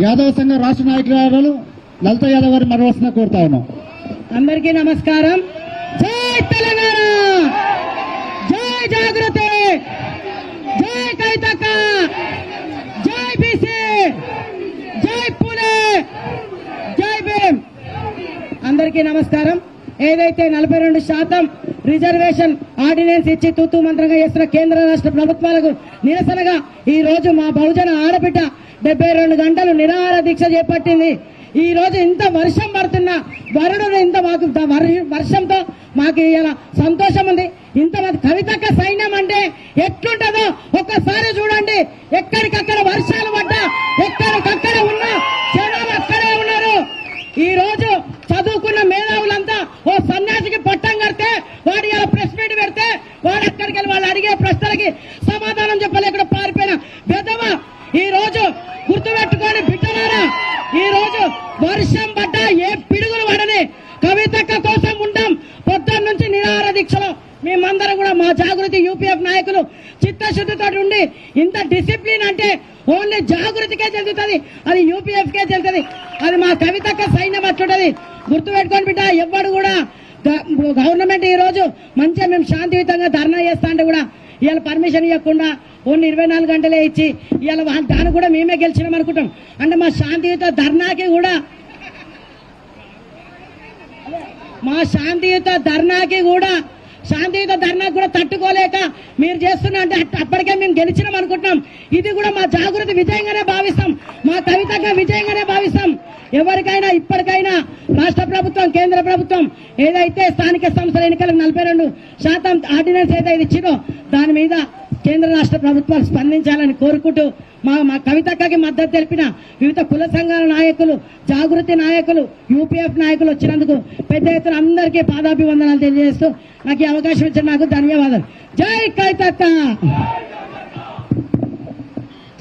యాదవ సంఘం రాష్ట్ర నాయకురాలు లలిత యాదవ్ గారిని మరవలసిన కోరుతా ఉన్నాం. అందరికీ నమస్కారం. జై తెలంగాణ, జై జాగృతి, జై కవితక్క, జై బీసీ, జై పూలే, జై భీమ్. అందరికీ నమస్కారం. ఏదైతే 42% రిజర్వేషన్ ఆర్డినెన్స్ ఇచ్చి తూతూ మంత్రంగా చేస్తున్న కేంద్ర రాష్ట్ర ప్రభుత్వాలకు నిరసనగా ఈ రోజు మా బహుజన ఆడబిడ్డ 72 గంటలు నిరాహార దీక్ష చేపట్టింది. ఈ రోజు ఇంత వర్షం పడుతున్నా వరుణుడు ఇంత మాకు వర్షంతో మాకు ఇలా సంతోషం ఉంది. ఇంతమంది కవితక్క సైన్యం అంటే ఎట్లుంటదో ఒక్కసారి చూడండి. ఎక్కడికక్కడ వర్షాలు పడ్డా ఎక్కడికక్కడ ఉన్నా జనాలు అక్కడే ఉన్నారు. ఈ రోజు చదువుకున్న మేధావులంతా ఓ సన్యాసికి పట్టం కడితే వాడు ఇలా ప్రెస్ మీట్ పెడితే వాడు అక్కడికి వెళ్ళి వాళ్ళు అడిగే ప్రశ్నలకి సమాధానం చెప్పలేకుండా పారిపోయిన బెదవ ఈ రోజు గుర్తుపెట్టుకొని బిడ్డలారా, ఈ రోజు వర్షం పడ్డా ఏ పిడుగులు పడని కవితక్క కోసం ఉంటాం. పొద్దున్న నుంచి నిరాహార దీక్షలో మేమందరం కూడా మా జాగృతి యూపీఎఫ్ నాయకులు చిత్తశుద్ధితో ఉండి ఇంత డిసిప్లిన్ అంటే ఓన్లీ జాగృతికే చెందుతుంది, అది యూపీఎఫ్ కే చెందుతుంది. అది మా కవితక్క సైన్యం అట్లుంటది. గుర్తుపెట్టుకొని బిడ్డ, ఎవ్వడు కూడా గవర్నమెంట్ ఈ రోజు మంచిగా మేము శాంతియుతంగా ధర్నా చేస్తా అంటే కూడా ఇవాళ పర్మిషన్ ఇవ్వకుండా ఓన్లీ 24 గంటలే ఇచ్చి ఇవాళ దాన్ని కూడా మేమే గెలిచినాం అనుకుంటాం. అంటే మా శాంతియుత ధర్నాకి కూడా తట్టుకోలేక మీరు చేస్తున్నా అంటే అప్పటికే మేము గెలిచినాం అనుకుంటున్నాం. ఇది కూడా మా జాగృతి విజయంగానే భావిస్తాం, మా కవితగా విజయంగానే భావిస్తాం. ఎవరికైనా ఇప్పటికైనా రాష్ట్ర ప్రభుత్వం కేంద్ర ప్రభుత్వం ఏదైతే స్థానిక సంస్థల ఎన్నికలకు 42% ఆర్డినెన్స్ ఏదైతే ఇచ్చిందో దాని మీద కేంద్ర రాష్ట్ర ప్రభుత్వాలు స్పందించాలని కోరుకుంటూ మా కవితక్కకి మద్దతు తెలిపిన వివిధ కుల సంఘాల నాయకులు, జాగృతి నాయకులు, యూపీఎఫ్ నాయకులు వచ్చినందుకు పెద్ద ఎత్తున అందరికీ పాదాభివందనాలు తెలియజేస్తూ నాకు ఈ అవకాశం ఇచ్చిన నాకు ధన్యవాదాలు. జై కవితక్క.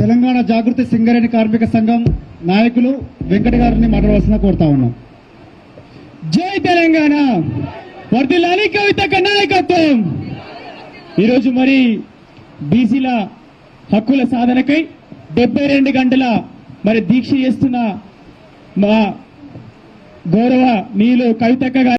తెలంగాణ జాగృతి సింగరేణి కార్మిక సంఘం నాయకులు వెంకట గారిని మాట్లాడవలసిన కోరుతా ఉన్నాం. జై తెలంగాణ, వర్ధిల్లాలి కవితక్క నాయకత్వం. ఈరోజు మరి బీసీల హక్కుల సాధనకై 72 గంటల మరి దీక్ష చేస్తున్న మా గౌరవ నీలు కవితక్క గారు